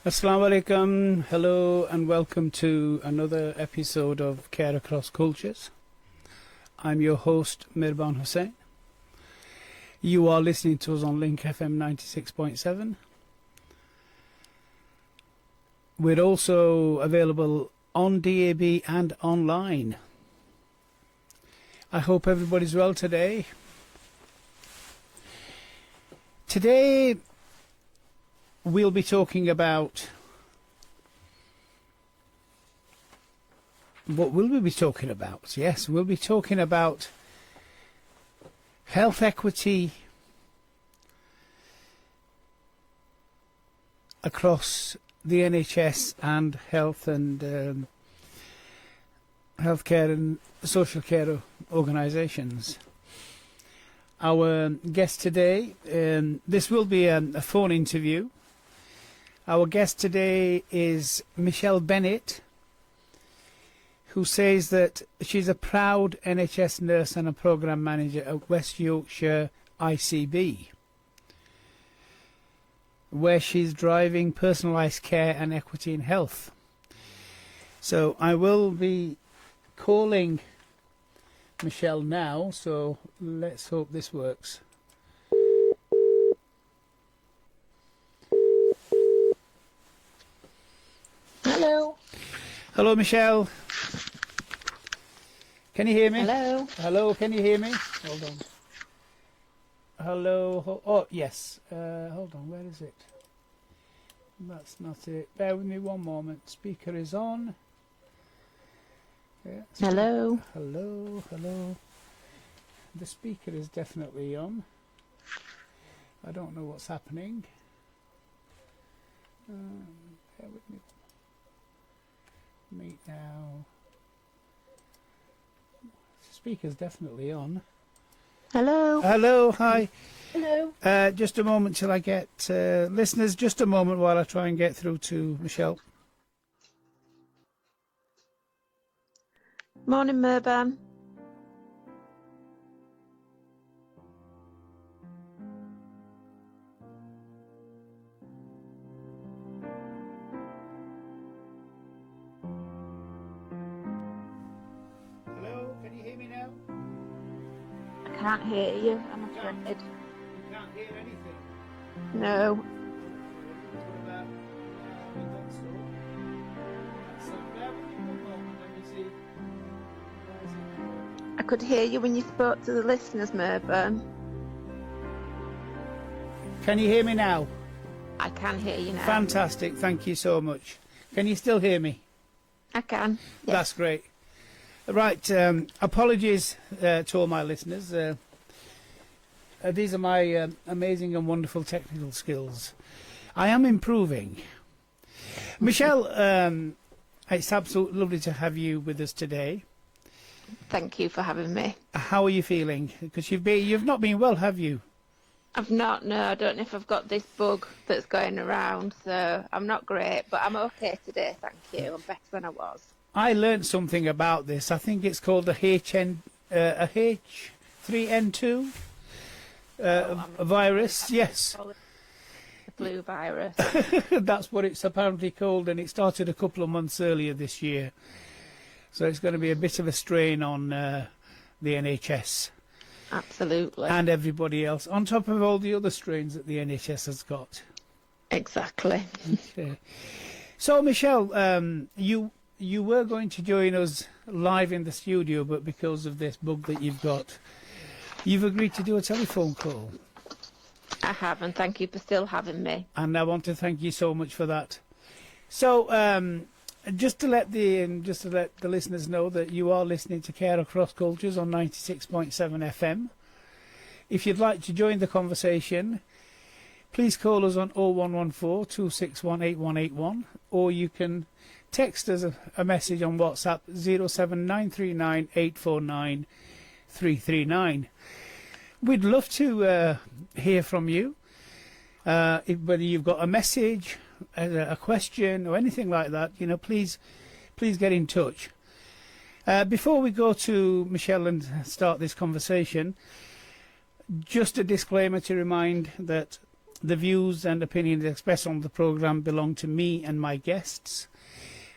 Assalamu alaikum, hello and welcome to another episode of Care Across Cultures. I'm your host Mirban Hussain. You are listening to us on LinkFM 96.7. We're also available on DAB and online. I hope everybody's well today. Today we'll be talking about... What will we be talking about? Yes, we'll be talking about health equity across the NHS and health and healthcare and social care organisations. Our guest today, this will be a phone interview. Our guest today is Michelle Bennett, who says that she's a proud NHS nurse and a programme manager at West Yorkshire ICB, where she's driving personalised care and equity in health. So I will be calling Michelle now, so let's hope this works. Hello. Hello, Michelle. Can you hear me? Hello. Hello, can you hear me? Hold on. Hello. Oh, yes. Hold on, where is it? That's not it. Bear with me one moment. Speaker is on. Yeah, Hello. Hello, hello. The speaker is definitely on. I don't know what's happening. Bear with me. Meet now. Speaker's definitely on. Hello. Hello, hi. Hello. Just a moment till I get listeners. Just a moment while I try and get through to Michelle. Morning, Mirban. Hello, can you hear me now? I can't hear you, I'm afraid. You can't hear anything. No. What about bear with me one moment, let me see. I could hear you when you spoke to the listeners, Mirban. Can you hear me now? I can hear you now. Fantastic, thank you so much. Can you still hear me? I can. Yes. That's great. Right, apologies to all my listeners. These are my amazing and wonderful technical skills. I am improving. Michelle, it's absolutely lovely to have you with us today. Thank you for having me. How are you feeling? Because you've not been well, have you? I've not, no, I don't know if I've got this bug that's going around, so I'm not great, but I'm okay today, thank you. I'm better than I was. I learned something about this. I think it's called a H3N2 virus. Yes. The flu virus. That's what it's apparently called, and it started a couple of months earlier this year. So it's going to be a bit of a strain on the NHS. Absolutely. And everybody else, on top of all the other strains that the NHS has got. Exactly. Okay. So, Michelle, you were going to join us live in the studio, but because of this bug that you've got, you've agreed to do a telephone call. I have, and thank you for still having me. And I want to thank you so much for that. So, just to let the listeners know that you are listening to Care Across Cultures on 96.7 FM. If you'd like to join the conversation, please call us on 0114 261 8181, or you can text us a message on WhatsApp 07939 849 339. We'd love to hear from you, whether you've got a message, a question or anything like that. Please get in touch. Before we go to Michelle and start this conversation, just a disclaimer to remind that The views and opinions expressed on the programme belong to me and my guests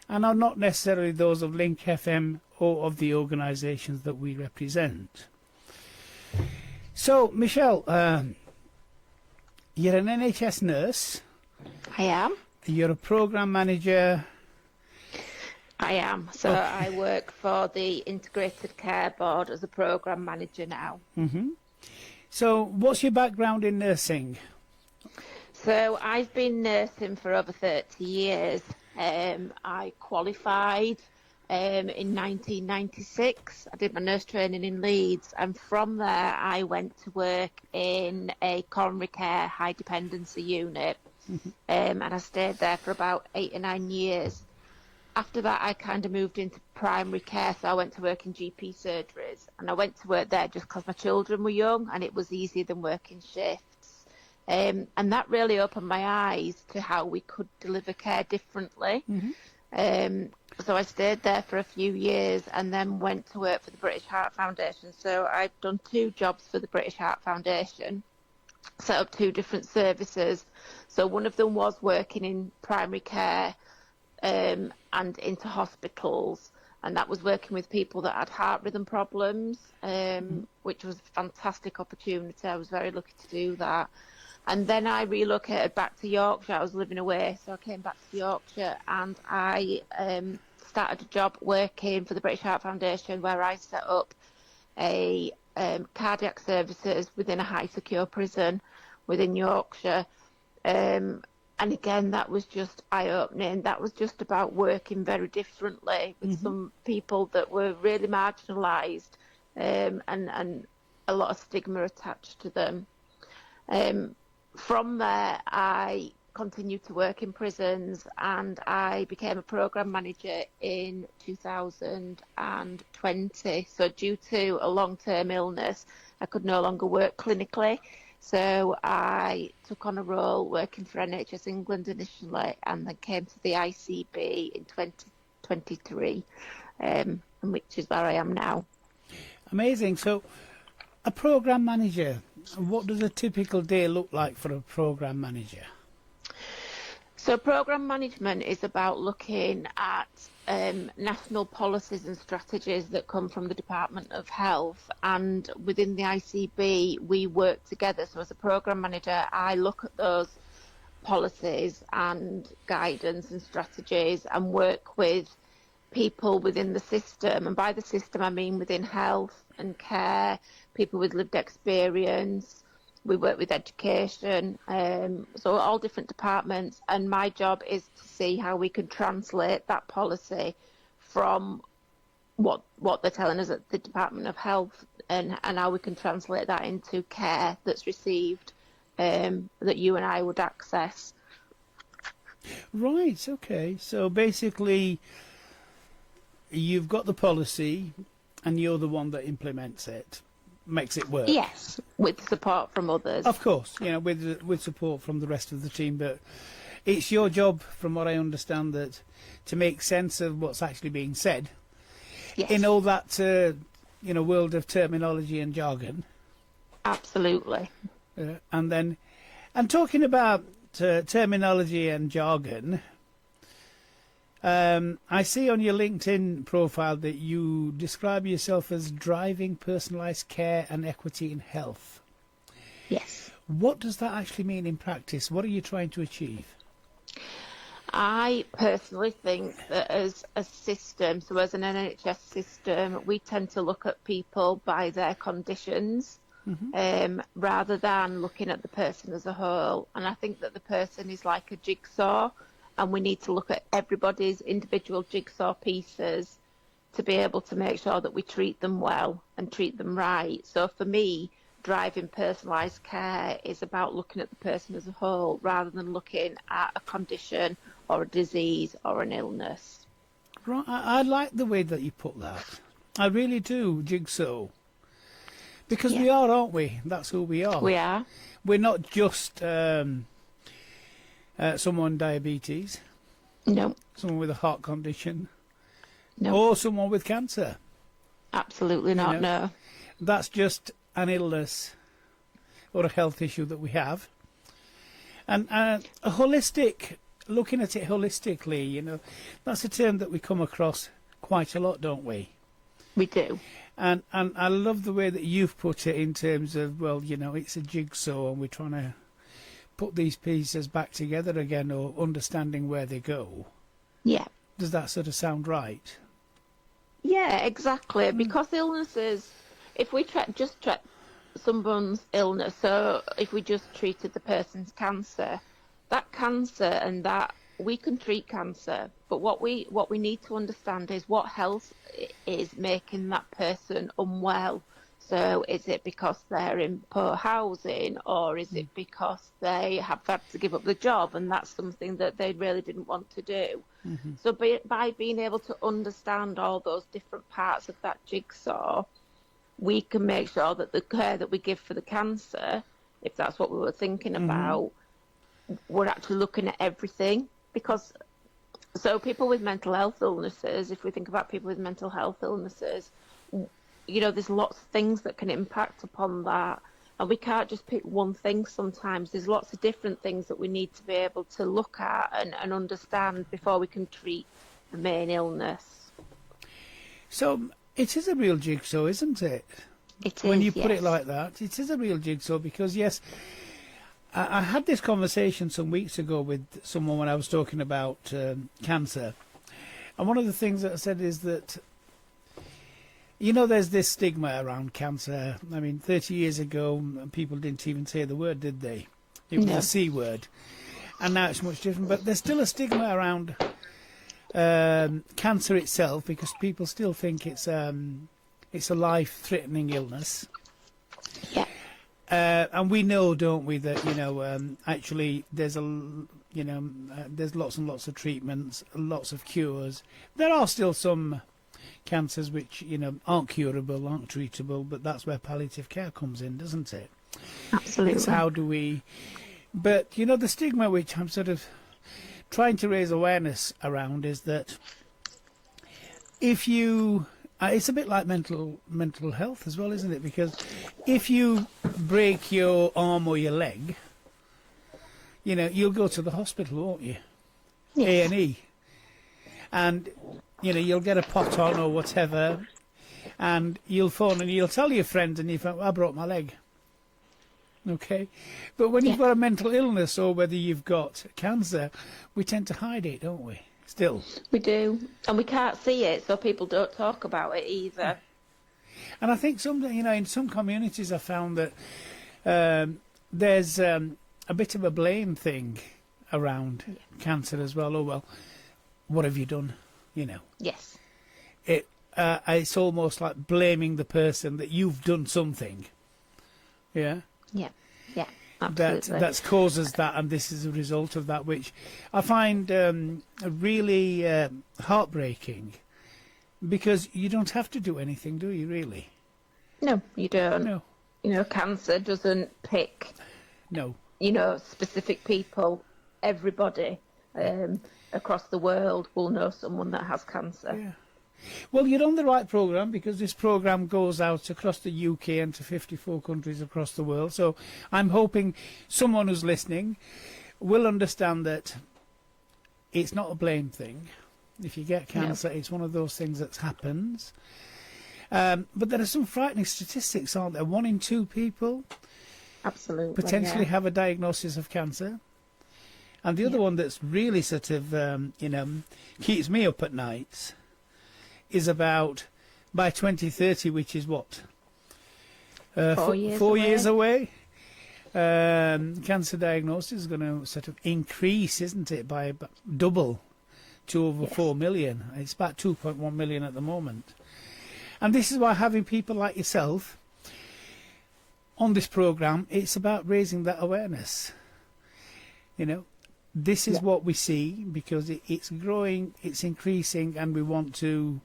and are not necessarily those of LinkFM or of the organisations that we represent. So, Michelle, you're an NHS nurse. I am. You're a programme manager. I am. So I work for the Integrated Care Board as a programme manager now. Mm-hmm. So what's your background in nursing? So I've been nursing for over 30 years. I qualified in 1996. I did my nurse training in Leeds, and from there I went to work in a coronary care high dependency unit. And I stayed there for about 8 or 9 years. After that, I kind of moved into primary care, so I went to work in GP surgeries, and I went to work there just because my children were young and it was easier than working shifts. And that really opened my eyes to how we could deliver care differently. So I stayed there for a few years and then went to work for the British Heart Foundation. So I've done 2 jobs for the British Heart Foundation, set up 2 different services. So one of them was working in primary care and into hospitals, and that was working with people that had heart rhythm problems, which was a fantastic opportunity. I was very lucky to do that. And then I relocated back to Yorkshire. I was living away, so I came back to Yorkshire, and I started a job working for the British Heart Foundation, where I set up a cardiac services within a high secure prison within Yorkshire. And again, that was just eye-opening. That was just about working very differently with some people that were really marginalised, and a lot of stigma attached to them. From there, I continued to work in prisons, and I became a programme manager in 2020. So due to a long-term illness, I could no longer work clinically. So I took on a role working for NHS England initially, and then came to the ICB in 2023, which is where I am now. Amazing. So a programme manager, what does a typical day look like for a programme manager? So programme management is about looking at national policies and strategies that come from the Department of Health, and within the ICB we work together. So as a programme manager, I look at those policies and guidance and strategies and work with people within the system, and by the system I mean within health and care, people with lived experience. We work with education, so all different departments, and my job is to see how we can translate that policy from what they're telling us at the Department of Health, and how we can translate that into care that's received, that you and I would access. Right, okay. So basically, you've got the policy and you're the one that implements it, makes it work. Yes, with support from others. Of course, with support from the rest of the team, but it's your job, from what I understand, that to make sense of what's actually being said. Yes. In all that world of terminology and jargon. Absolutely. And talking about terminology and jargon, I see on your LinkedIn profile that you describe yourself as driving personalised care and equity in health. Yes. What does that actually mean in practice? What are you trying to achieve? I personally think that as a system, so as an NHS system, we tend to look at people by their conditions, rather than looking at the person as a whole. And I think that the person is like a jigsaw, and we need to look at everybody's individual jigsaw pieces to be able to make sure that we treat them well and treat them right. So for me, driving personalised care is about looking at the person as a whole rather than looking at a condition or a disease or an illness. Right, I like the way that you put that. I really do, jigsaw. Because we are, aren't we? That's who we are. We are. We're not just someone with diabetes. No. Someone with a heart condition. No. Or someone with cancer. Absolutely not, no. That's just an illness or a health issue that we have. And a holistic, looking at it holistically, you know, that's a term that we come across quite a lot, don't we? We do. And I love the way that you've put it in terms of, well, you know, it's a jigsaw and we're trying to put these pieces back together again, or understanding where they go. Yeah. Does that sort of sound right? Yeah, exactly. Because illnesses, if we just treat someone's illness, so if we just treated the person's cancer, that cancer and that we can treat cancer, but what we need to understand is what health is making that person unwell. So is it because they're in poor housing, or is it because they have had to give up the job and that's something that they really didn't want to do? Mm-hmm. So by being able to understand all those different parts of that jigsaw, we can make sure that the care that we give for the cancer, if that's what we were thinking about, we're actually looking at everything. Because so people with mental health illnesses, if we think about people with mental health illnesses, you know, there's lots of things that can impact upon that. And we can't just pick one thing sometimes. There's lots of different things that we need to be able to look at and understand before we can treat the main illness. So it is a real jigsaw, isn't it? It is, when you put yes. it like that, it is a real jigsaw, because, yes, I had this conversation some weeks ago with someone when I was talking about cancer. And one of the things that I said is that, you know, there's this stigma around cancer. I mean, 30 years ago, people didn't even say the word, did they? It was a C word. And now it's much different. But there's still a stigma around cancer itself, because people still think it's a life-threatening illness. Yeah. And we know, don't we, that, you know, actually there's there's lots and lots of treatments, lots of cures. There are still some cancers which, you know, aren't curable, aren't treatable, but that's where palliative care comes in, doesn't it? Absolutely. It's how do we... But, you know, the stigma which I'm sort of trying to raise awareness around is that if you... it's a bit like mental health as well, isn't it? Because if you break your arm or your leg, you know, you'll go to the hospital, won't you? Yes. A&E. And, you know, you'll get a pot on or whatever, and you'll phone and you'll tell your friends, and you think, I broke my leg. Okay? But when you've got a mental illness, or whether you've got cancer, we tend to hide it, don't we? Still. We do. And we can't see it, so people don't talk about it either. And I think you know, in some communities I found that there's a bit of a blame thing around cancer as well. Oh, well, what have you done? You know. Yes. It's almost like blaming the person that you've done something. Yeah. Yeah. Yeah. Absolutely. That causes that, and this is a result of that, which I find really heartbreaking, because you don't have to do anything, do you, really? No, you don't. No. You know, cancer doesn't pick, No. you know, specific people. Everybody across the world will know someone that has cancer. Yeah. Well, you're on the right programme, because this programme goes out across the UK and to 54 countries across the world. So I'm hoping someone who's listening will understand that it's not a blame thing. If you get cancer, it's one of those things that happens. But there are some frightening statistics, aren't there? 1 in 2 people Absolutely, potentially have a diagnosis of cancer. And the other one that's really sort of, you know, keeps me up at night is about, by 2030, which is what? 4 years away. Cancer diagnosis is going to sort of increase, isn't it, by double to over 4 million. It's about 2.1 million at the moment. And this is why having people like yourself on this programme, it's about raising that awareness. You know, this is what we see, because it's growing, it's increasing, and we want to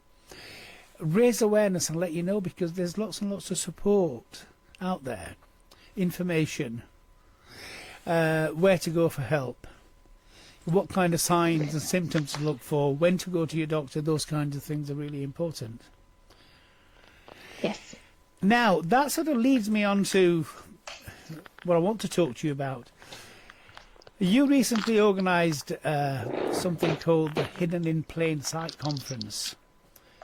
raise awareness and let you know, because there's lots and lots of support out there, information, where to go for help, what kind of signs and symptoms to look for, when to go to your doctor. Those kinds of things are really important. Yes. Now, that sort of leads me on to what I want to talk to you about. You recently organised something called the Hidden in Plain Sight Conference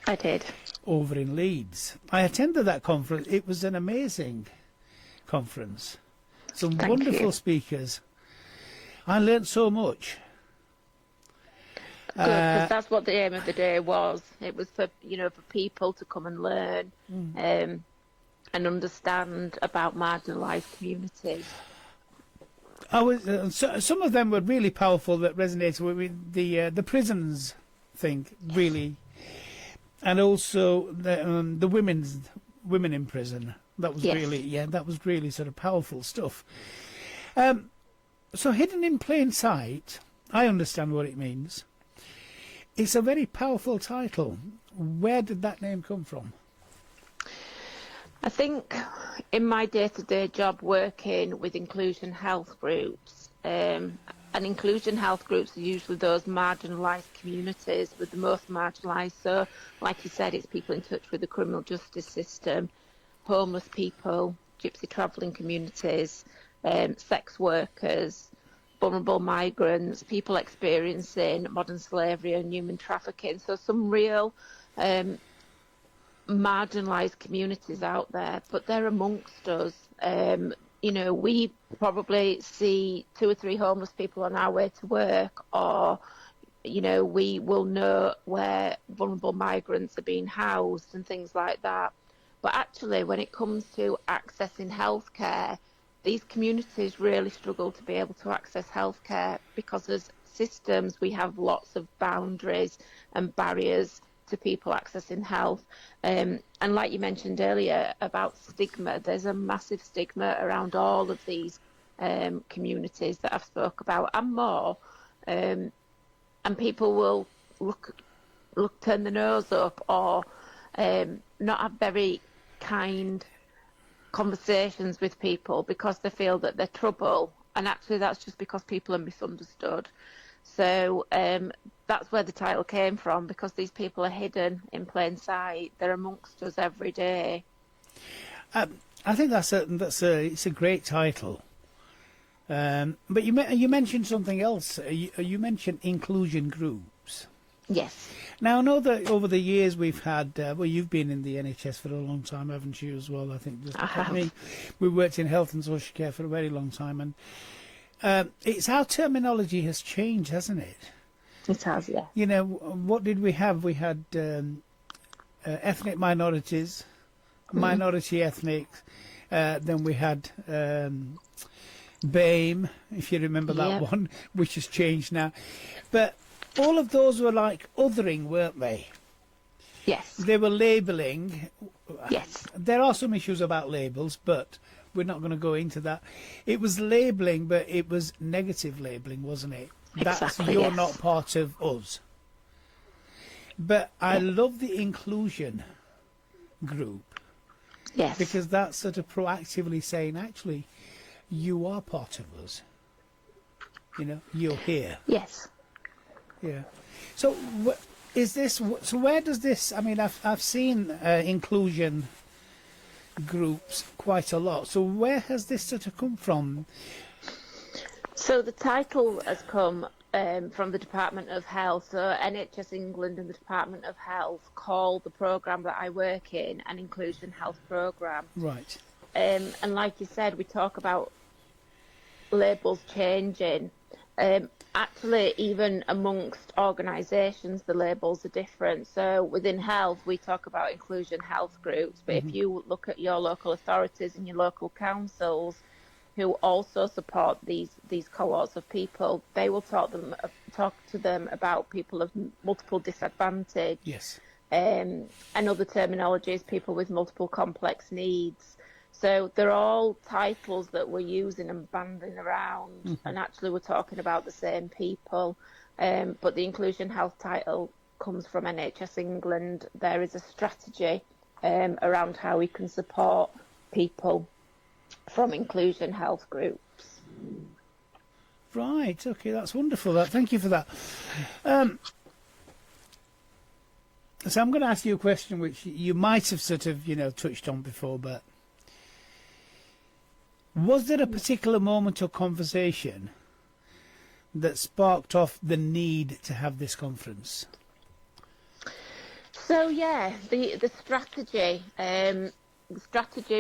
I did. over in Leeds. I attended that conference. It was an amazing conference. Some Thank wonderful you. speakers. I learnt so much. Good, because that's what the aim of the day was. It was for for people to come and learn and understand about marginalised communities. I was some of them were really powerful that resonated with the prisons thing really, and also the women in prison. That was Yes. that was really sort of powerful stuff. So hidden in plain sight, I understand what it means. It's a very powerful title. Where did that name come from? I think in my day-to-day job working with inclusion health groups, and inclusion health groups are usually those marginalised communities with the most marginalised. So, like you said, it's people in touch with the criminal justice system, homeless people, gypsy travelling communities, sex workers, vulnerable migrants, people experiencing modern slavery and human trafficking. So some real marginalised communities out there, but they're amongst us. We probably see 2 or 3 homeless people on our way to work, or we will know where vulnerable migrants are being housed and things like that. But actually, when it comes to accessing healthcare, these communities really struggle to be able to access healthcare because as systems we have lots of boundaries and barriers to people accessing health. And like you mentioned earlier about stigma, there's a massive stigma around all of these communities that I've spoke about and more. And people will turn the nose up or not have very kind conversations with people because they feel that they're trouble, and actually that's just because people are misunderstood. So that's where the title came from, because these people are hidden in plain sight. They're amongst us every day. I think it's a great title. But you mentioned something else. You mentioned inclusion groups. Yes. Now, I know that over the years we've had, you've been in the NHS for a long time, haven't you, as well? I think just I have. me. We worked in health and social care for a very long time, and it's how terminology has changed, hasn't it? It has, yeah. What did we have? We had ethnic minorities, minority ethnic, then we had BAME, if you remember that one, which has changed now. But all of those were like othering, weren't they? Yes. They were labelling. Yes. There are some issues about labels, but we're not going to go into that. It was labelling, but it was negative labelling, wasn't it? Exactly, You're yes. not part of us. But I love the inclusion group. Yes. Because that's sort of proactively saying, actually, you are part of us. You're here. Yes. Yeah. So so where does this, I mean, I've seen inclusion groups quite a lot. So where has this sort of come from? So the title has come from the Department of Health. So NHS England and the Department of Health call the programme that I work in an inclusion health programme. Right. And like you said, we talk about labels changing. Actually, even amongst organisations, the labels are different. So within health, we talk about inclusion health groups. But if you look at your local authorities and your local councils, who also support these cohorts of people, they will talk to them about people of multiple disadvantage. Yes. And other terminologies, people with multiple complex needs. So they're all titles that we're using and banding around, and actually we're talking about the same people. But the inclusion health title comes from NHS England. There is a strategy around how we can support people from inclusion health groups. Right, okay, that's wonderful. Thank you for that. So I'm going to ask you a question which you might have sort of, touched on before, but was there a particular moment or conversation that sparked off the need to have this conference? So yeah, the strategy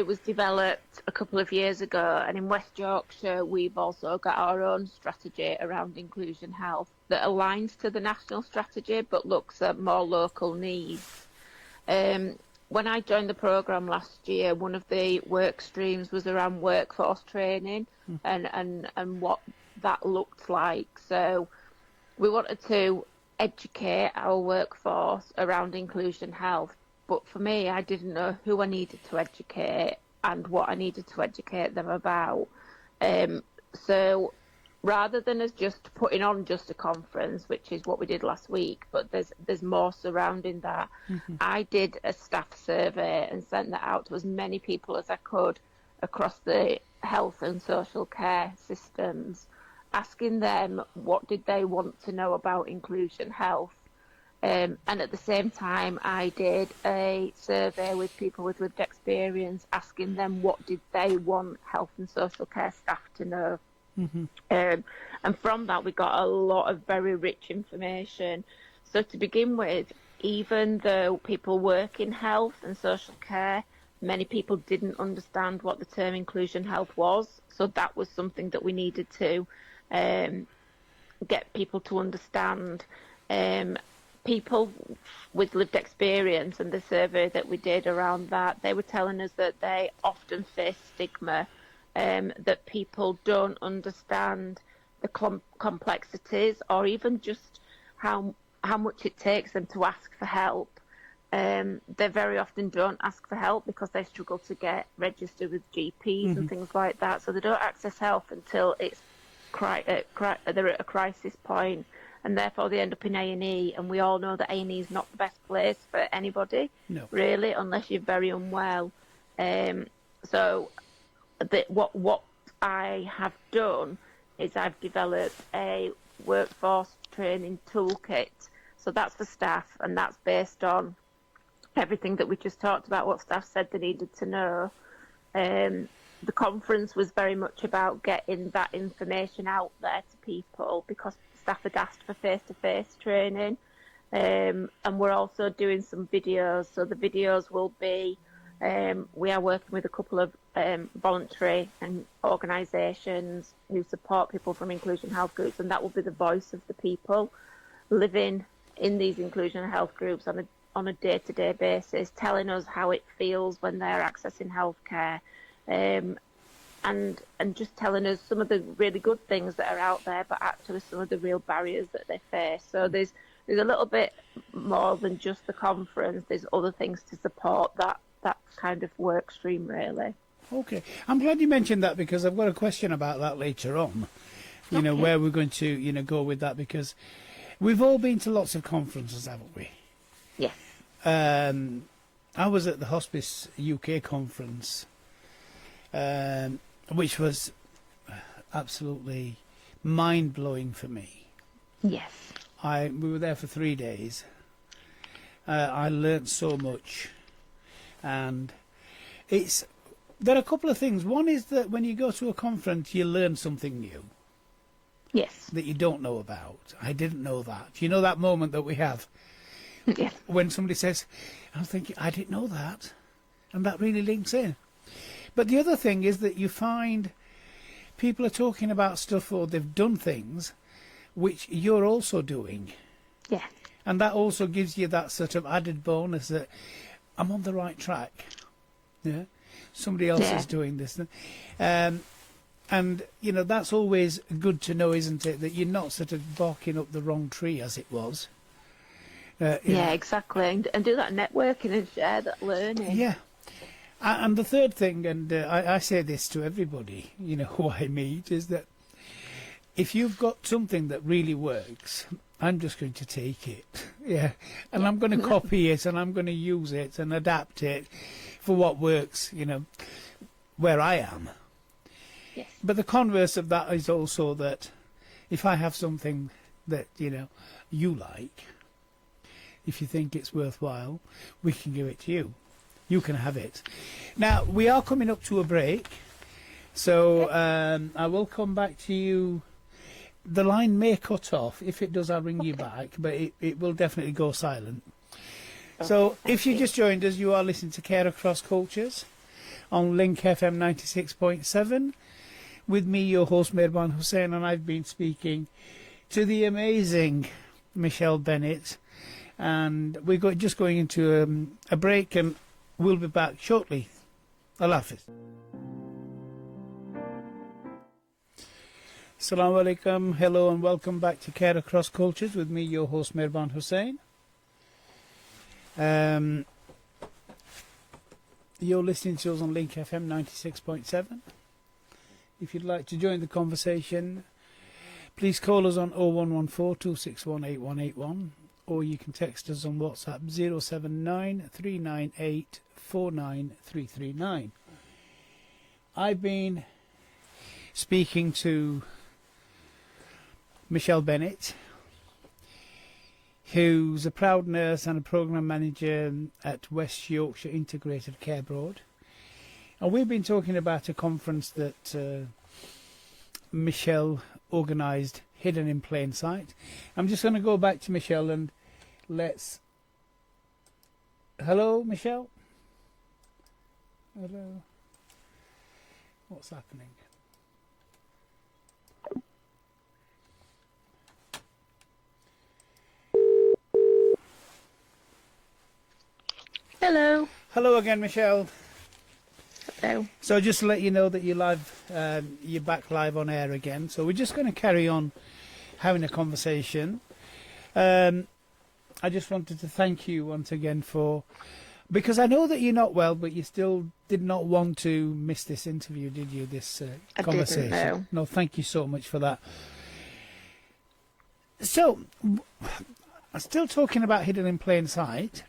was developed a couple of years ago, and in West Yorkshire we've also got our own strategy around inclusion health that aligns to the national strategy but looks at more local needs. When I joined the programme last year, one of the work streams was around workforce training and what that looked like. So we wanted to educate our workforce around inclusion health. But for me, I didn't know who I needed to educate and what I needed to educate them about. So rather than us just putting on just a conference, which is what we did last week, but there's more surrounding that. I did a staff survey and sent that out to as many people as I could across the health and social care systems, asking them what did they want to know about inclusion health. And at the same time, I did a survey with people with lived experience, asking them what did they want health and social care staff to know. And from that, we got a lot of very rich information. So to begin with, even though people work in health and social care, many people didn't understand what the term inclusion health was. So that was something that we needed to get people to understand. People with lived experience and the survey that we did around that, they were telling us that they often face stigma, that people don't understand the complexities or even just how much it takes them to ask for help. They very often don't ask for help because they struggle to get registered with GPs and things like that. So they don't access help until it's they're at a crisis point, and therefore they end up in A&E. And we all know that A&E is not the best place for anybody, really, unless you're very unwell. So what I have done is I've developed a workforce training toolkit. So that's for staff, and that's based on everything that we just talked about, what staff said they needed to know. The conference was very much about getting that information out there to people because staff had asked for face-to-face training. And we're also doing some videos. So the videos will be, we are working with a couple of voluntary and organisations who support people from inclusion health groups, and that will be the voice of the people living in these inclusion health groups on a day-to-day basis, telling us how it feels when they're accessing healthcare, and just telling us some of the really good things that are out there, but actually some of the real barriers that they face. So there's a little bit more than just the conference. There's other things to support that kind of work stream, really. Okay, I'm glad you mentioned that because I've got a question about that later on. You know, where we're going to, go with that, because we've all been to lots of conferences, haven't we? Yes. I was at the Hospice UK conference, which was absolutely mind-blowing for me. Yes. We were there for 3 days. I learnt so much, and there are a couple of things. One is that when you go to a conference, you learn something new. Yes. That you don't know about. I didn't know that. You know that moment that we have Yes. when somebody says, I'm thinking, I didn't know that. And that really links in. But the other thing is that you find people are talking about stuff, or they've done things which you're also doing. Yeah. And that also gives you that sort of added bonus that I'm on the right track. Yeah. Somebody else is doing this. And, that's always good to know, isn't it? That you're not sort of barking up the wrong tree, as it was. Exactly. And do that networking and share that learning. Yeah. And the third thing, and I say this to everybody, who I meet, is that if you've got something that really works, I'm just going to take it. Yeah. And I'm going to copy it, and I'm going to use it and adapt it for what works, where I am. Yes. But the converse of that is also that if I have something that, you like, if you think it's worthwhile, we can give it to you. You can have it. Now, we are coming up to a break, so I will come back to you the line may cut off. If it does, I'll ring you back, but it will definitely go silent. So if you just joined us, you are listening to Care Across Cultures on LinkFM 96.7 with me, your host, Mirbhan Hussain, and I've been speaking to the amazing Michelle Bennett, and we're just going into a break, and we'll be back shortly. Allah Hafiz. Assalamu alaikum, hello and welcome back to Care Across Cultures with me, your host, Mirbhan Hussain. You're listening to us on LinkFM 96.7. If you'd like to join the conversation, please call us on 0114 261 8181, or you can text us on WhatsApp 079 398 49339. I've been speaking to Michelle Bennett, who's a proud nurse and a programme manager at West Yorkshire Integrated Care Board. And we've been talking about a conference that Michelle organised, Hidden in Plain Sight. I'm just going to go back to Michelle and let's... Hello, Michelle? Hello? What's happening? Hello. Hello again, Michelle. Hello. So just to let you know that you're live, you're back live on air again. So we're just going to carry on having a conversation. I just wanted to thank you once again because I know that you're not well, but you still did not want to miss this interview, did you? This conversation. I didn't, no. No, thank you so much for that. So, still talking about Hidden in Plain Sight.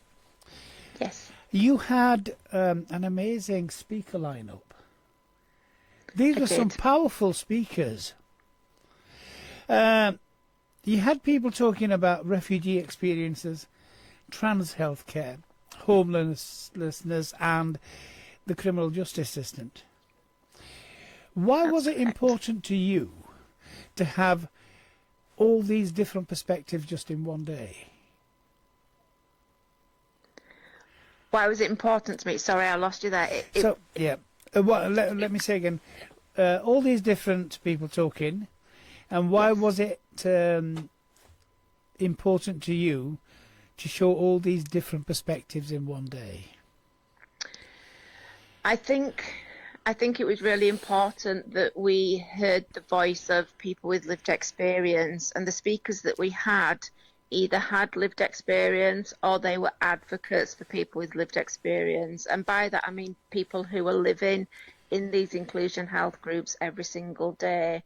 Yes. You had an amazing speaker lineup. These were some powerful speakers. You had people talking about refugee experiences, trans healthcare, homelessness, and the criminal justice system. Why was it important to you to have all these different perspectives just in one day? Why was it important to me? Sorry, I lost you there. Let me say again. All these different people talking, and why was it important to you to show all these different perspectives in one day? I think it was really important that we heard the voice of people with lived experience, and the speakers that we had either had lived experience or they were advocates for people with lived experience. And by that I mean people who are living in these inclusion health groups every single day.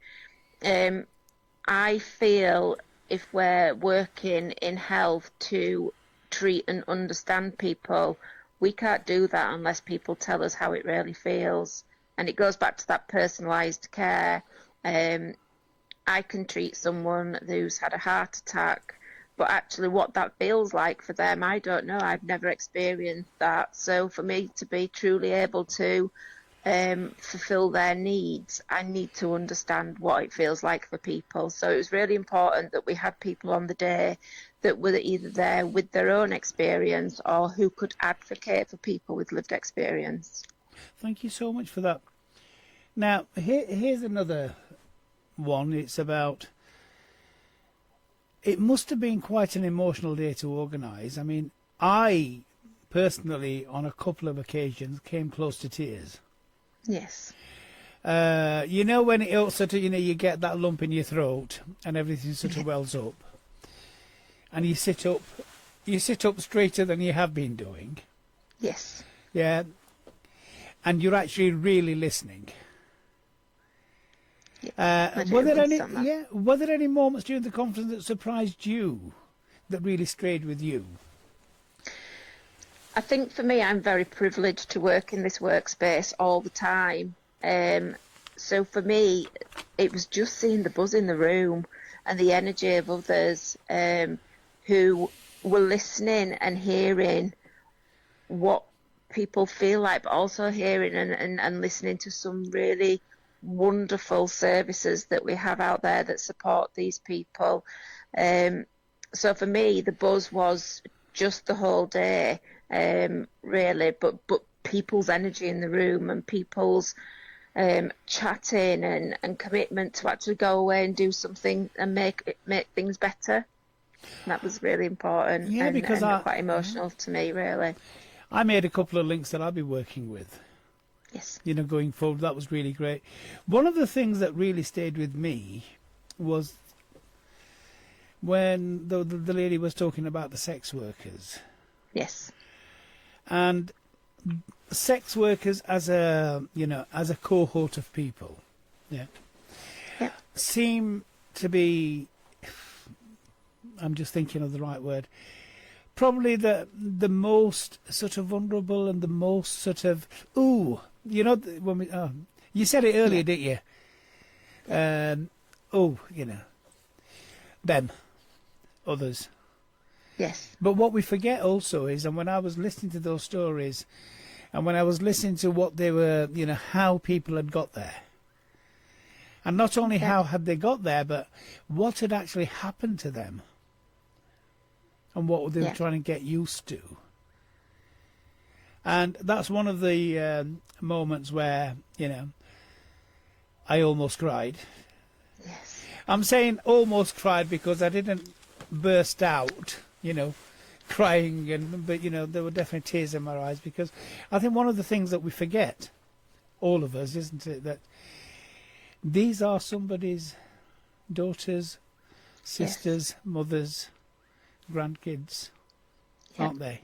I feel if we're working in health to treat and understand people, we can't do that unless people tell us how it really feels. And it goes back to that personalised care. I can treat someone who's had a heart attack, but actually what that feels like for them, I don't know. I've never experienced that. So for me to be truly able to fulfill their needs, I need to understand what it feels like for people. So it was really important that we had people on the day that were either there with their own experience or who could advocate for people with lived experience. Thank you so much for that. Now, here's another one. It's about... It must have been quite an emotional day to organise. I mean, I personally, on a couple of occasions, came close to tears. Yes. You know when it sort of, you get that lump in your throat and everything sort of wells up, and you sit up straighter than you have been doing. Yes. Yeah. And you're actually really listening. Were there any moments during the conference that surprised you, that really stayed with you? I think for me, I'm very privileged to work in this workspace all the time. So for me, it was just seeing the buzz in the room and the energy of others who were listening and hearing what people feel like, but also hearing and listening to some really wonderful services that we have out there that support these people. So for me, the buzz was just the whole day, really, but people's energy in the room and people's chatting and commitment to actually go away and do something and make things better. That was really important, Yeah, because and quite emotional to me, really. I made a couple of links that I'll be working with. Yes. Going forward. That was really great. One of the things that really stayed with me was when the lady was talking about the sex workers. Yes. And sex workers as a cohort of people, seem to be, I'm just thinking of the right word, probably the most sort of vulnerable and the most sort of, when we, you said it earlier, didn't you? Them, others. Yes. But what we forget also is, and when I was listening to those stories, and when I was listening to what they were, how people had got there, and not only how had they got there, but what had actually happened to them, and what they were trying to get used to. And that's one of the moments where, I almost cried. Yes. I'm saying almost cried because I didn't burst out, crying, but there were definitely tears in my eyes, because I think one of the things that we forget, all of us, isn't it, that these are somebody's daughters, sisters, mothers, grandkids, aren't they?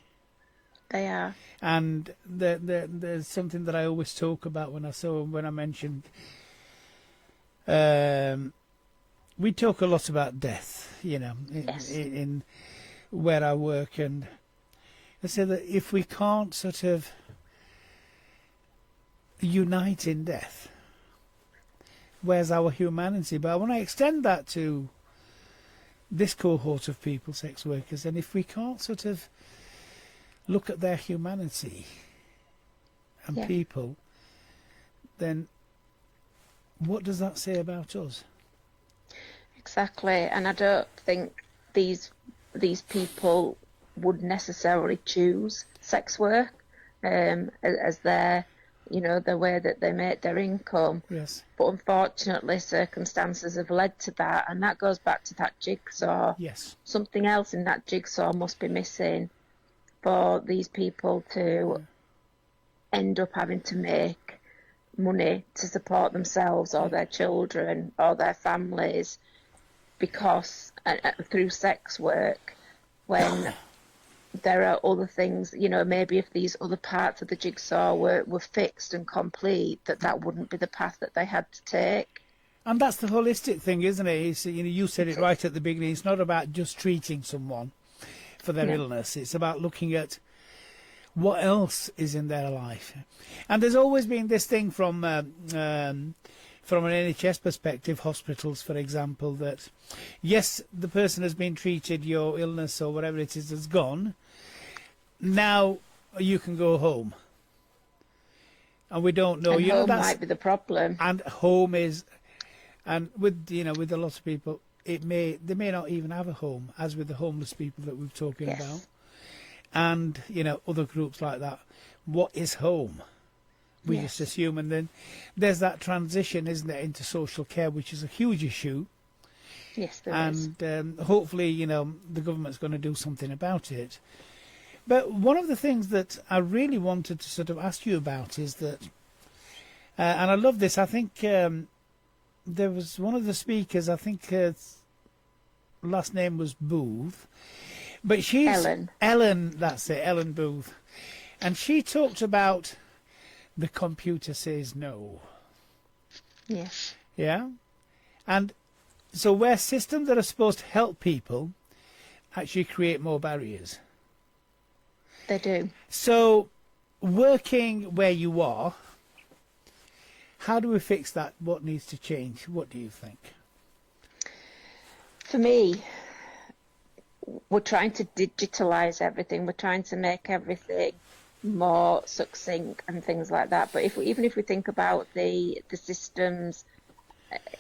They are. And there's something that I always talk about when I mentioned, we talk a lot about death, in where I work, and I say that if we can't sort of unite in death, where's our humanity? But when I extend that to this cohort of people, sex workers, and if we can't sort of look at their humanity and people, then what does that say about us? Exactly, and I don't think these people would necessarily choose sex work as their, the way that they make their income. Yes. But unfortunately, circumstances have led to that, and that goes back to that jigsaw. Yes. Something else in that jigsaw must be missing for these people to end up having to make money to support themselves or their children or their families, because through sex work, when there are other things, maybe if these other parts of the jigsaw were fixed and complete, that wouldn't be the path that they had to take. And that's the holistic thing, isn't it? It's, you said it right at the beginning. It's not about just treating someone for their illness. It's about looking at what else is in their life. And there's always been this thing from an NHS perspective, hospitals, for example, that yes, the person has been treated, your illness or whatever it is has gone. Now you can go home. And we don't know. And home might be the problem. And home is, and with with a lot of people, they may not even have a home, as with the homeless people that we're talking about, and other groups like that. What is home? We just assume, and then there's that transition, isn't there, into social care, which is a huge issue. Yes, there is. And hopefully, the government's going to do something about it. But one of the things that I really wanted to sort of ask you about is that, and I love this, I think there was one of the speakers, I think last name was Booth, but she's... Ellen, that's it, Ellen Booth. And she talked about the computer says no. Yes. Yeah? And so where systems that are supposed to help people actually create more barriers. They do. So working where you are, how do we fix that? What needs to change? What do you think? For me, we're trying to digitalise everything. We're trying to make everything more succinct and things like that. But even if we think about the systems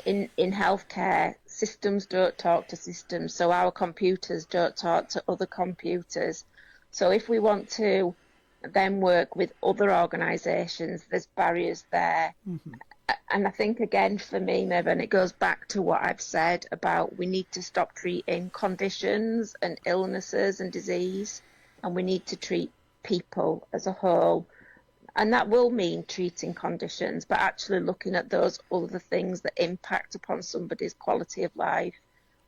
in healthcare, systems don't talk to systems, so our computers don't talk to other computers. So if we want to then work with other organisations, there's barriers there. Mm-hmm. And I think, again, for me, Mevan, it goes back to what I've said about we need to stop treating conditions and illnesses and disease, and we need to treat people as a whole. And that will mean treating conditions, but actually looking at those other things that impact upon somebody's quality of life,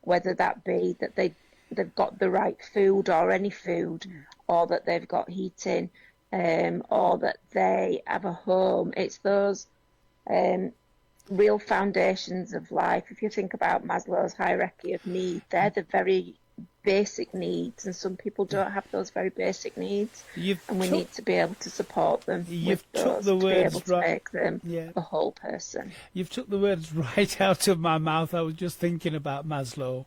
whether that be that they've got the right food or any food, or that they've got heating, or that they have a home. It's those real foundations of life. If you think about Maslow's hierarchy of need, they're the very basic needs, and some people don't have those very basic needs, and we need to be able to support them with those to be able to make them a whole person. You've took the words right out of my mouth. I was just thinking about Maslow,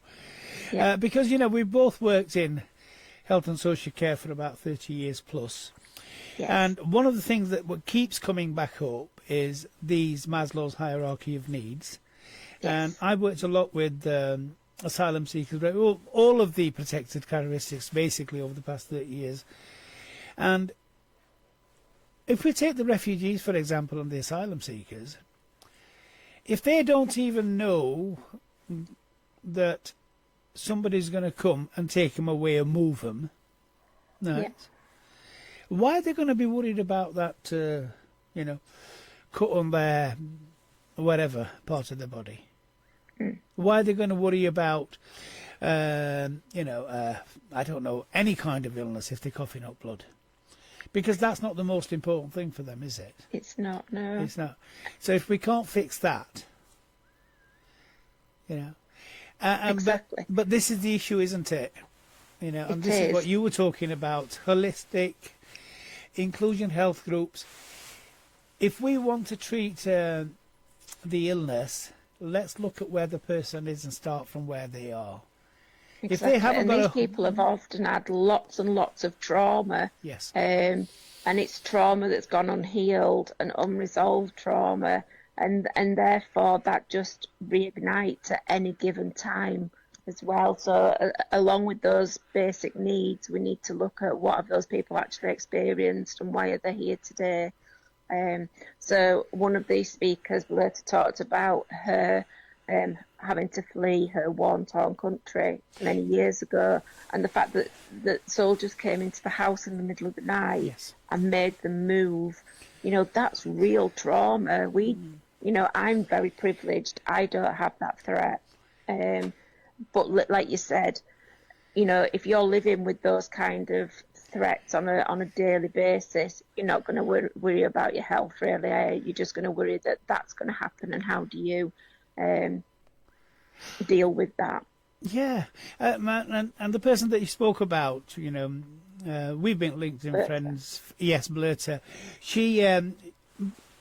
because we've both worked in health and social care for about 30 years plus. Yes. And one of the things that what keeps coming back up is these Maslow's hierarchy of needs. Yes. And I've worked a lot with asylum seekers, all of the protected characteristics basically over the past 30 years. And if we take the refugees, for example, and the asylum seekers, if they don't even know that somebody's going to come and take them away and move them, right? Why are they going to be worried about that, cut on their whatever part of the body? Why are they going to worry about, I don't know, any kind of illness if they're coughing up blood? Because that's not the most important thing for them, is it? It's not, no. It's not. So if we can't fix that, exactly. But this is the issue, isn't it? And this is what you were talking about, holistic inclusion health groups. If we want to treat the illness, let's look at where the person is and start from where they are. Exactly. If they haven't and these people have often had lots and lots of trauma. Yes. And it's trauma that's gone unhealed and unresolved trauma, and therefore that just reignites at any given time as well. So along with those basic needs, we need to look at what have those people actually experienced and why are they here today. So one of these speakers later talked about her having to flee her war-torn country many years ago, and the fact that soldiers came into the house in the middle of the night and made them move. That's real trauma. I'm very privileged. I don't have that threat. But like you said, if you're living with those kind of threats on a daily basis, you're not going to worry about your health, really. You're just going to worry that that's going to happen, and how do you deal with that? Yeah, and the person that you spoke about, we've been LinkedIn friends. Yes, Blurter.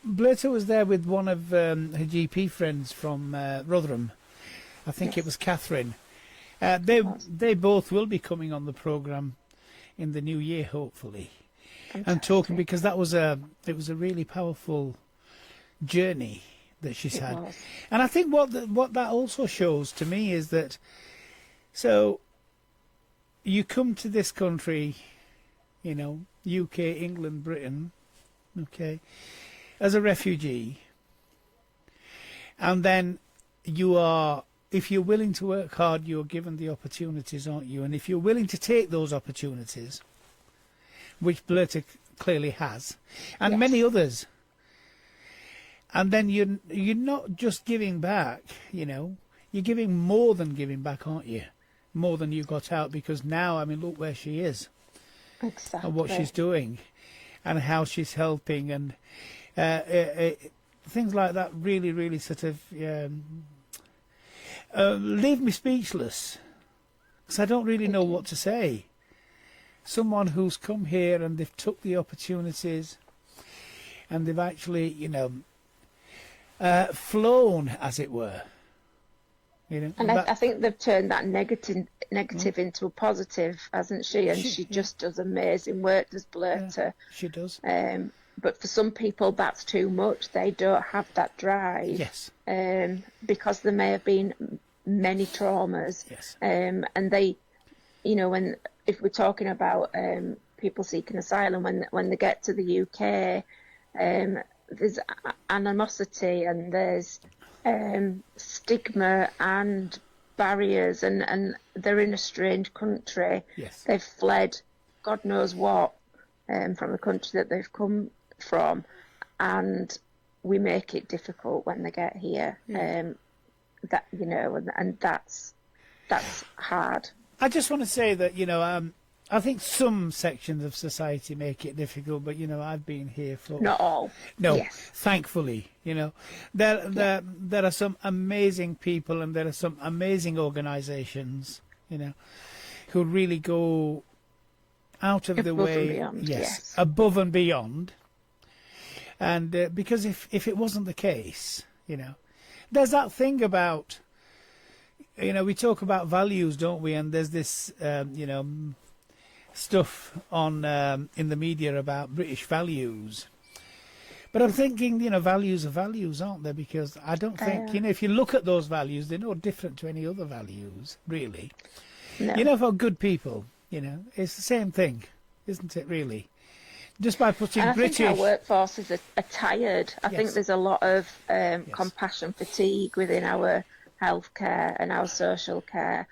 Blurter was there with one of her GP friends from Rotherham. I think it was Catherine. They both will be coming on the programme in the new year, hopefully. Fantastic. And talking, because it was a really powerful journey that she's had. And I think what that also shows to me is that, so you come to this country, UK, England, Britain, okay, as a refugee, and then if you're willing to work hard, you're given the opportunities, aren't you? And if you're willing to take those opportunities, which Blurter clearly has, and many others, and then you're not just giving back, you're giving more than giving back, aren't you? More than you got out, because now, look where she is. Exactly. And what she's doing, and how she's helping, and things like that really, really sort of leave me speechless, because I don't really know what to say. Someone who's come here and they've took the opportunities, and they've actually, flown, as it were, You know, And I think they've turned that negative into a positive, hasn't she? And she just does amazing work. There's Blurter. She does. But for some people, that's too much. They don't have that drive. Yes. Because there may have been many traumas. Yes. And they, you know, if we're talking about people seeking asylum, when they get to the UK, there's animosity and there's stigma and barriers, and they're in a strange country. Yes. They've fled God knows what from the country that they've come from, and we make it difficult when they get here. That, you know, and that's hard. I just want to say that, you know, I think some sections of society make it difficult, but, you know, I've been here for... Not all. No, yes. Thankfully, you know. There are some amazing people and there are some amazing organisations, you know, who really go out of the way. Beyond, yes. Above and beyond. And because if it wasn't the case, you know, there's that thing about, you know, we talk about values, don't we? And there's this, you know, stuff on in the media about British values. But I'm thinking, you know, values are values, aren't they? Because I don't think, you know, if you look at those values, they're no different to any other values, really. No. You know, for good people, you know, it's the same thing, isn't it, really? Just by putting and I British... think our workforces are tired. I think there's a lot of compassion fatigue within our healthcare and our social care.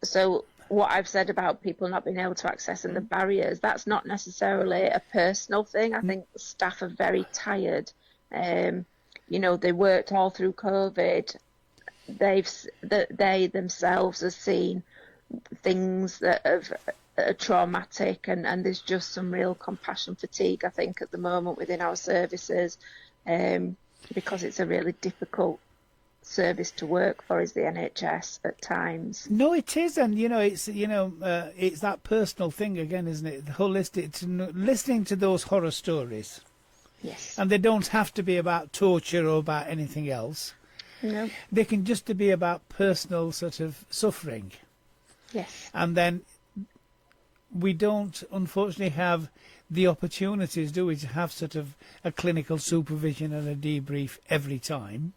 So what I've said about people not being able to access and the barriers, that's not necessarily a personal thing. I think staff are very tired. You know, they worked all through COVID. They themselves have seen things that are traumatic, and there's just some real compassion fatigue, I think, at the moment within our services, because it's a really difficult service to work for, is the NHS at times. No, it is, and you know, it's it's that personal thing again, isn't it? The holistic, listening to those horror stories. Yes. And they don't have to be about torture or about anything else. No. They can just be about personal sort of suffering. Yes. And then we don't, unfortunately, have the opportunities, do we, to have sort of a clinical supervision and a debrief every time.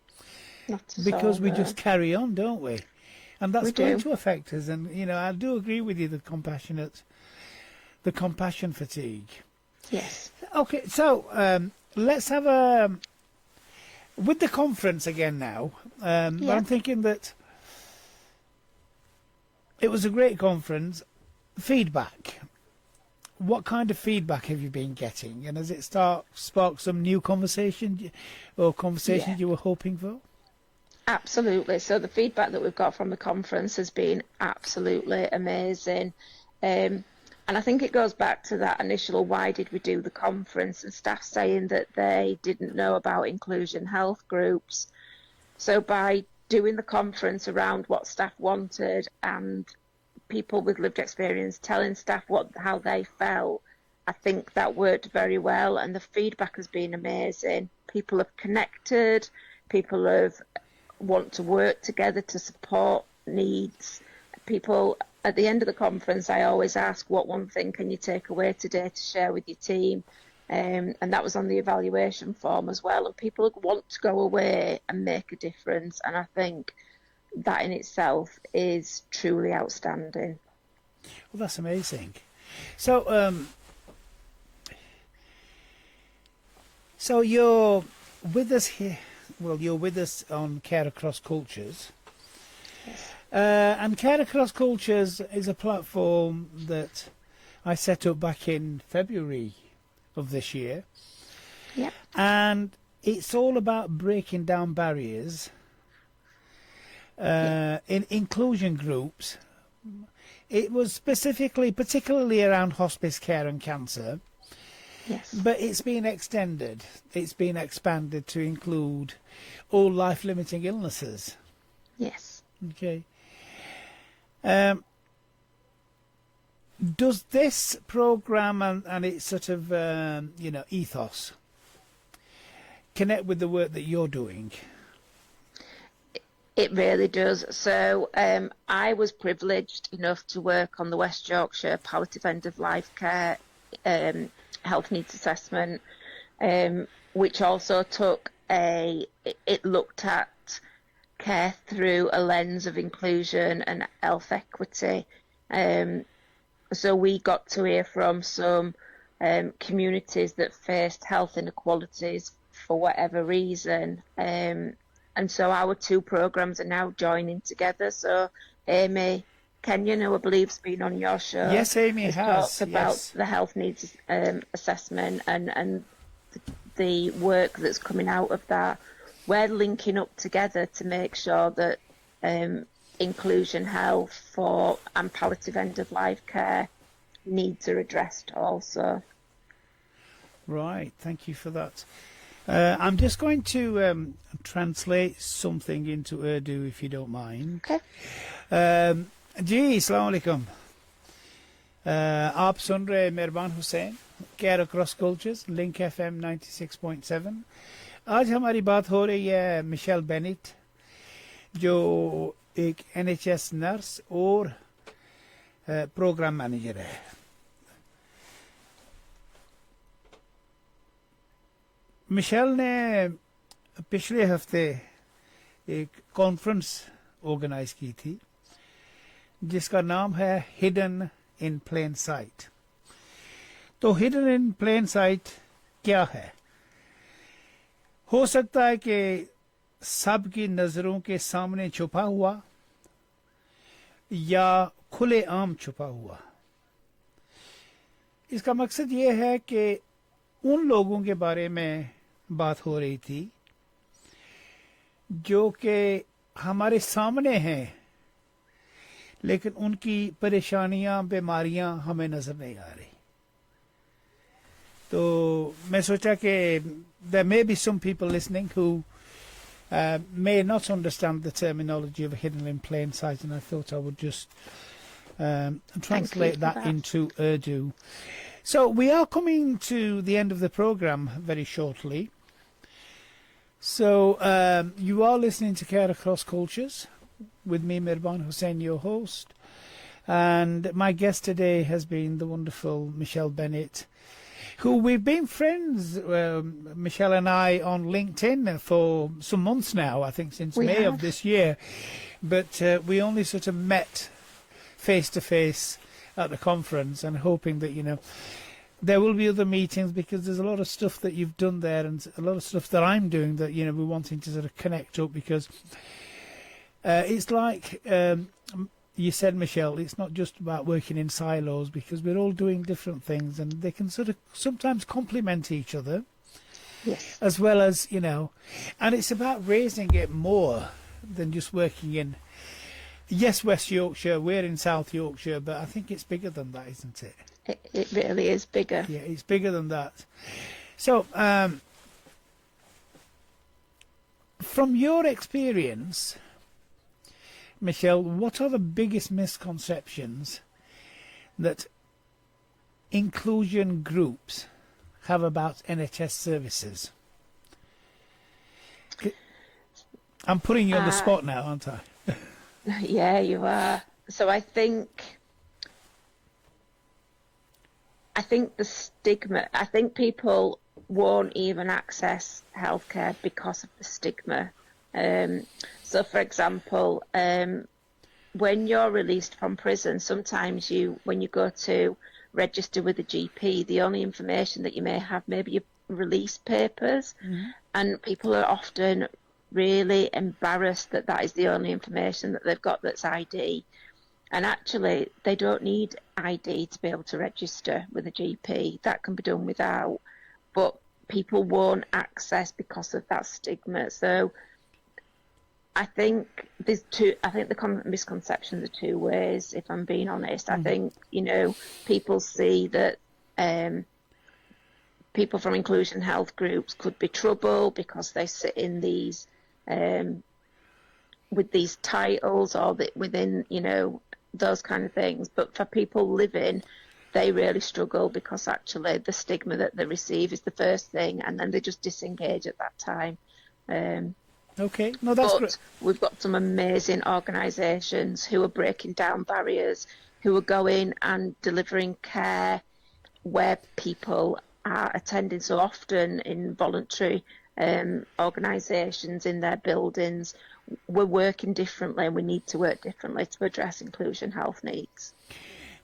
Because we just carry on, don't we? And that's going to affect us. And, you know, I do agree with you, the compassion fatigue. Yes. Okay, so let's have with the conference again now. I'm thinking that it was a great conference. Feedback. What kind of feedback have you been getting? And has it sparked some new conversation or conversations you were hoping for? Absolutely. So the feedback that we've got from the conference has been absolutely amazing. And I think it goes back to that initial, why did we do the conference, and staff saying that they didn't know about inclusion health groups. So by doing the conference around what staff wanted and people with lived experience telling staff how they felt, I think that worked very well, and the feedback has been amazing. People have connected, people have want to work together to support needs. People, at the end of the conference, I always ask, what one thing can you take away today to share with your team? And that was on the evaluation form as well. And people want to go away and make a difference. And I think that in itself is truly outstanding. Well, that's amazing. So, so you're with us here. Well, you're with us on Care Across Cultures. Yes. And Care Across Cultures is a platform that I set up back in February of this year. Yep. And it's all about breaking down barriers in inclusion groups. It was particularly around hospice care and cancer. Yes. But it's been extended. It's been expanded to include all life-limiting illnesses. Yes. Okay. Does this program and its sort of ethos connect with the work that you're doing? It really does. So I was privileged enough to work on the West Yorkshire Palliative End of Life Care Health Needs Assessment, which also it looked at care through a lens of inclusion and health equity. So we got to hear from some communities that faced health inequalities for whatever reason. And so our two programmes are now joining together. So Amy Kenyon, who I believe has been on your show, Yes, Amy has talked about yes. the health needs assessment and the work that's coming out of that. We're linking up together to make sure that inclusion health and palliative end of life care needs are addressed also. Right, thank you for that. I'm just going to translate something into Urdu, if you don't mind. Okay. जी अस्सलाम वालेकुम. आप सुन रहे मेहरबान Hussain care across cultures link FM 96.7. आज हमारी बात हो रही है मिशेल बेनेट, जो एक एनएचएस नर्स और प्रोग्राम मैनेजर है. मिशेल ने पिछले हफ्ते एक कॉन्फ्रेंस ऑर्गेनाइज की थी जिसका नाम है हिडन इन प्लेन साइट. तो हिडन इन प्लेन साइट क्या है? हो सकता है कि सबकी नज़रों के सामने छुपा हुआ या खुले आम छुपा हुआ. इसका मकसद ये है कि उन लोगों के बारे में बात हो रही थी जो कि हमारे सामने हैं, लेकिन उनकी परेशानियां बीमारियां हमें नजर नहीं आ रही. तो मैं सोचा कि there may be some people listening who may not understand the terminology of hidden in plain sight, and I thought I would just translate that into Urdu. So we are coming to the end of the program very shortly. So you are listening to Care Across Cultures with me, Mirbaan Hussain, your host. And my guest today has been the wonderful Michelle Bennett, who we've been friends, Michelle and I, on LinkedIn for some months now, I think since May of this year. But we only sort of met face-to-face at the conference, and hoping that, you know, there will be other meetings, because there's a lot of stuff that you've done there and a lot of stuff that I'm doing that, you know, we're wanting to sort of connect up, because it's like you said, Michelle, it's not just about working in silos, because we're all doing different things and they can sort of sometimes complement each other. Yes. As well as, you know, and it's about raising it more than just working in, yes, West Yorkshire, we're in South Yorkshire, but I think it's bigger than that, isn't it? It really is bigger. Yeah, it's bigger than that. So, from your experience, Michelle, what are the biggest misconceptions that inclusion groups have about NHS services? I'm putting you on the spot now, aren't I? Yeah, you are. So I think the stigma, I think people won't even access healthcare because of the stigma. So, for example, when you're released from prison, sometimes when you go to register with a GP, the only information that you may have may be your release papers, and people are often really embarrassed that that is the only information that they've got that's ID. And actually, they don't need ID to be able to register with a GP. That can be done without. But people won't access because of that stigma. So I think the misconceptions are two ways, if I'm being honest. I think, you know, people see that people from inclusion health groups could be trouble because they sit in these with these titles or within, you know, those kind of things. But for people living, they really struggle because actually the stigma that they receive is the first thing, and then they just disengage at that time. Okay, no, that's But great. we've got some amazing organisations who are breaking down barriers, who are going and delivering care where people are attending so often in voluntary organisations in their buildings. We're working differently, and we need to work differently to address inclusion health needs.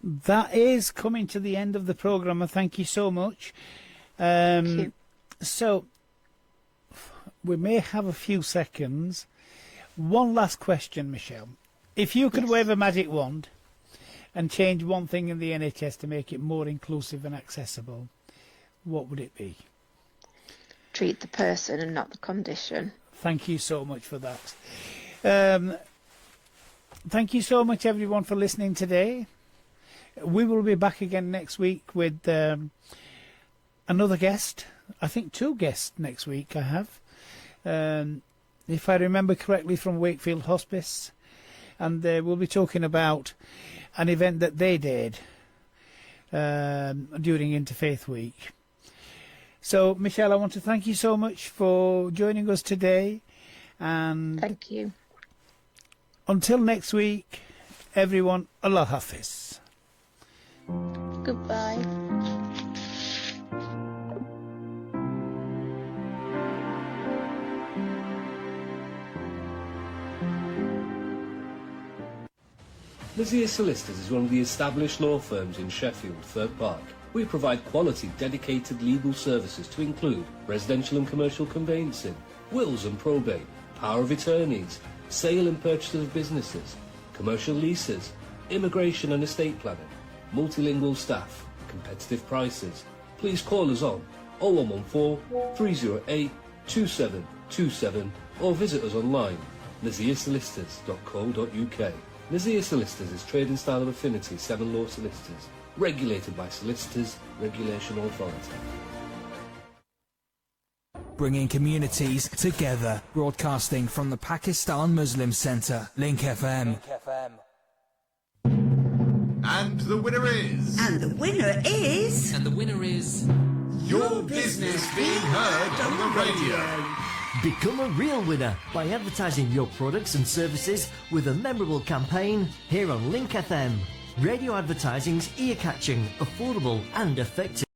That is coming to the end of the programme, and thank you so much. Thank you. So, we may have a few seconds. One last question, Michelle. If you could Yes. wave a magic wand and change one thing in the NHS to make it more inclusive and accessible, what would it be? Treat the person and not the condition. Thank you so much for that. Thank you so much, everyone, for listening today. We will be back again next week with another guest. I think 2 guests next week I have. If I remember correctly, from Wakefield Hospice. And we'll be talking about an event that they did during Interfaith Week. So, Michelle, I want to thank you so much for joining us today. And Thank you. until next week, everyone, Allah Hafiz. Goodbye. Nazir Solicitors is one of the established law firms in Sheffield, Third Park. We provide quality, dedicated legal services to include residential and commercial conveyancing, wills and probate, power of attorneys, sale and purchase of businesses, commercial leases, immigration and estate planning, multilingual staff, competitive prices. Please call us on 0114 308 2727 or visit us online, nazirsolicitors.co.uk. Nazir Solicitors is trading style of affinity 7 law solicitors, regulated by Solicitors Regulation Authority. Bringing communities together, broadcasting from the Pakistan Muslim Centre, LinkFM. And the winner is... And the winner is... And the winner is... Your business being heard on the radio. Become a real winner by advertising your products and services with a memorable campaign here on LinkFM. Radio advertising's ear-catching, affordable and effective.